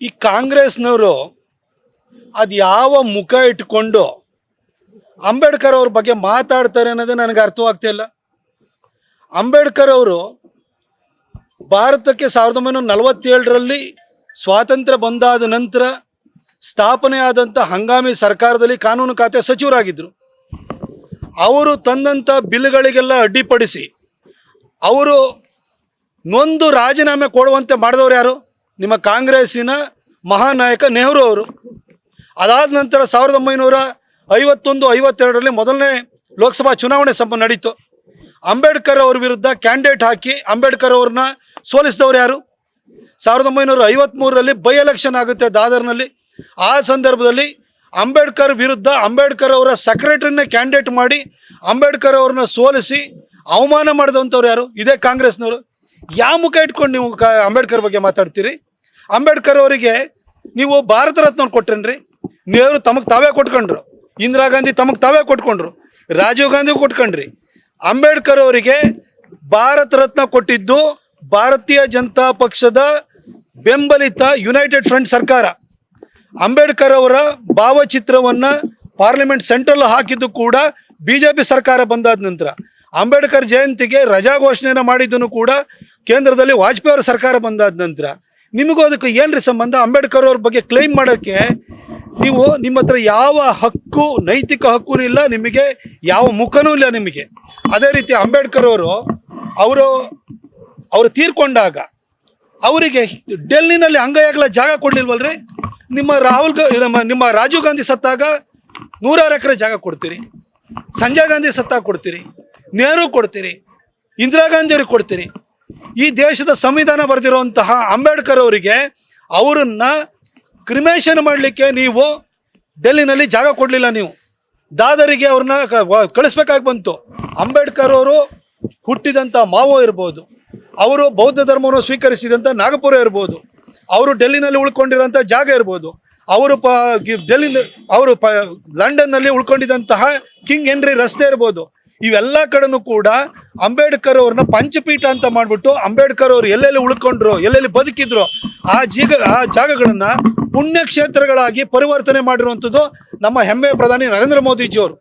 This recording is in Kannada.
ಈ ಕಾಂಗ್ರೆಸ್ನವರು ಅದು ಯಾವ ಮುಖ ಇಟ್ಕೊಂಡು ಅಂಬೇಡ್ಕರ್ ಅವ್ರ ಬಗ್ಗೆ ಮಾತಾಡ್ತಾರೆ ಅನ್ನೋದು ನನಗೆ ಅರ್ಥವಾಗ್ತಿಲ್ಲ. ಅಂಬೇಡ್ಕರ್ ಅವರು ಭಾರತಕ್ಕೆ 1947ರಲ್ಲಿ ಸ್ವಾತಂತ್ರ್ಯ ಬಂದಾದ ನಂತರ ಸ್ಥಾಪನೆ ಆದಂಥ ಹಂಗಾಮಿ ಸರ್ಕಾರದಲ್ಲಿ ಕಾನೂನು ಖಾತೆ ಸಚಿವರಾಗಿದ್ದರು. ಅವರು ತಂದಂಥ ಬಿಲ್ಗಳಿಗೆಲ್ಲ ಅಡ್ಡಿಪಡಿಸಿ ಅವರು ನೊಂದು ರಾಜೀನಾಮೆ ಕೊಡುವಂತೆ ಮಾಡಿದವರು ಯಾರು? ನಿಮ್ಮ ಕಾಂಗ್ರೆಸ್ಸಿನ ಮಹಾನಾಯಕ ನೆಹರು ಅವರು. ಅದಾದ ನಂತರ 1951-52ರಲ್ಲಿ ಮೊದಲನೇ ಲೋಕಸಭಾ ಚುನಾವಣೆ ನಡೀತು. ಅಂಬೇಡ್ಕರ್ ಅವ್ರ ವಿರುದ್ಧ ಕ್ಯಾಂಡಿಡೇಟ್ ಹಾಕಿ ಅಂಬೇಡ್ಕರ್ ಅವ್ರನ್ನ ಸೋಲಿಸಿದವರು ಯಾರು? 1953ರಲ್ಲಿ ಬೈ ಎಲೆಕ್ಷನ್ ಆಗುತ್ತೆ ದಾದರ್ನಲ್ಲಿ. ಆ ಸಂದರ್ಭದಲ್ಲಿ ಅಂಬೇಡ್ಕರ್ ವಿರುದ್ಧ ಅಂಬೇಡ್ಕರ್ ಅವರ ಸೆಕ್ರೆಟರಿನೇ ಕ್ಯಾಂಡಿಡೇಟ್ ಮಾಡಿ ಅಂಬೇಡ್ಕರ್ ಅವ್ರನ್ನ ಸೋಲಿಸಿ ಅವಮಾನ ಮಾಡಿದಂಥವ್ರು ಯಾರು? ಇದೇ ಕಾಂಗ್ರೆಸ್ನವರು. ಯಾವ ಮುಖ ಇಟ್ಕೊಂಡು ನೀವು ಅಂಬೇಡ್ಕರ್ ಬಗ್ಗೆ ಮಾತಾಡ್ತೀರಿ? ಅಂಬೇಡ್ಕರ್ ಅವರಿಗೆ ನೀವು ಭಾರತ ರತ್ನ ಕೊಟ್ರೇನ್ರಿ? ನೆಹರು ತಮಗೆ ತಾವೇ ಕೊಟ್ಕೊಂಡ್ರು, ಇಂದಿರಾ ಗಾಂಧಿ ತಮಗೆ ತಾವೇ ಕೊಟ್ಕೊಂಡ್ರು, ರಾಜೀವ್ ಗಾಂಧಿ ಕೊಟ್ಕೊಂಡ್ರಿ. ಅಂಬೇಡ್ಕರ್ ಅವರಿಗೆ ಭಾರತ ರತ್ನ ಕೊಟ್ಟಿದ್ದು ಭಾರತೀಯ ಜನತಾ ಪಕ್ಷದ ಬೆಂಬಲಿತ ಯುನೈಟೆಡ್ ಫ್ರಂಟ್ ಸರ್ಕಾರ. ಅಂಬೇಡ್ಕರ್ ಅವರ ಭಾವಚಿತ್ರವನ್ನು ಪಾರ್ಲಿಮೆಂಟ್ ಸೆಂಟ್ರಲ್ ಹಾಕಿದ್ದು ಕೂಡ BJP ಸರ್ಕಾರ ಬಂದಾದ ನಂತರ. ಅಂಬೇಡ್ಕರ್ ಜಯಂತಿಗೆ ರಜಾ ಘೋಷಣೆಯನ್ನು ಮಾಡಿದ್ದನ್ನು ಕೂಡ ಕೇಂದ್ರದಲ್ಲಿ ವಾಜಪೇಯಿ ಅವರ ಸರ್ಕಾರ ಬಂದಾದ ನಂತರ. ನಿಮಗೂ ಅದಕ್ಕೆ ಏನ್ರಿ ಸಂಬಂಧ? ಅಂಬೇಡ್ಕರ್ ಅವ್ರ ಬಗ್ಗೆ ಕ್ಲೈಮ್ ಮಾಡೋಕ್ಕೆ ನಿಮ್ಮ ಹತ್ರ ಯಾವ ಹಕ್ಕು, ನೈತಿಕ ಹಕ್ಕೂ ಇಲ್ಲ, ನಿಮಗೆ ಯಾವ ಮುಖನೂ ಇಲ್ಲ ನಿಮಗೆ. ಅದೇ ರೀತಿ ಅಂಬೇಡ್ಕರ್ ಅವರು ತೀರ್ಕೊಂಡಾಗ ಅವರಿಗೆ ಡೆಲ್ಲಿನಲ್ಲಿ ಅಂಗೈಯಾಗಲ ಜಾಗ ಕೊಡಲಿಲ್ವಲ್ರಿ? ನಿಮ್ಮ ರಾಜೀವ್ ಗಾಂಧಿ ಸತ್ತಾಗ 100 ಎಕರೆ ಜಾಗ ಕೊಡ್ತೀರಿ, ಸಂಜಯ್ ಗಾಂಧಿ ಸತ್ತಾಗ ಕೊಡ್ತೀರಿ, ನೆಹರು ಕೊಡ್ತೀರಿ, ಇಂದಿರಾ ಗಾಂಧಿ ಅವ್ರಿಗೆ ಕೊಡ್ತೀರಿ. ಈ ದೇಶದ ಸಂವಿಧಾನ ಬರೆದಿರುವಂತಹ ಅಂಬೇಡ್ಕರ್ ಅವರಿಗೆ ಅವರನ್ನ ಕ್ರಿಮೇಷನ್ ಮಾಡಲಿಕ್ಕೆ ನೀವು ಡೆಲ್ಲಿನಲ್ಲಿ ಜಾಗ ಕೊಡಲಿಲ್ಲ. ನೀವು ದಾದರಿಗೆ ಅವ್ರನ್ನ ಕಳಿಸ್ಬೇಕಾಗಿ ಬಂತು. ಅಂಬೇಡ್ಕರ್ ಅವರು ಹುಟ್ಟಿದಂಥ ಮಾವೋ ಇರ್ಬೋದು, ಅವರು ಬೌದ್ಧ ಧರ್ಮವನ್ನು ಸ್ವೀಕರಿಸಿದಂಥ ನಾಗಪುರ ಇರ್ಬೋದು, ಅವರು ಡೆಲ್ಲಿನಲ್ಲಿ ಉಳ್ಕೊಂಡಿರೋಂಥ ಜಾಗ ಇರ್ಬೋದು, ಅವರು ಲಂಡನ್ನಲ್ಲಿ ಉಳ್ಕೊಂಡಿದ್ದಂತಹ ಕಿಂಗ್ ಹೆನ್ರಿ ರಸ್ತೆ ಇರ್ಬೋದು. ಇವೆಲ್ಲ ಕಡೆನೂ ಕೂಡ ಅಂಬೇಡ್ಕರ್ ಅವ್ರನ್ನ ಪಂಚಪೀಠ ಅಂತ ಮಾಡಿಬಿಟ್ಟು ಅಂಬೇಡ್ಕರ್ ಅವರು ಎಲ್ಲೆಲ್ಲಿ ಉಳ್ಕೊಂಡ್ರು, ಎಲ್ಲೆಲ್ಲಿ ಬದುಕಿದ್ರು ಆ ಜಾಗಗಳನ್ನು ಪುಣ್ಯಕ್ಷೇತ್ರಗಳಾಗಿ ಪರಿವರ್ತನೆ ಮಾಡಿರುವಂಥದ್ದು ನಮ್ಮ ಹೆಮ್ಮೆಯ ಪ್ರಧಾನಿ ನರೇಂದ್ರ ಮೋದಿಜಿಯವರು.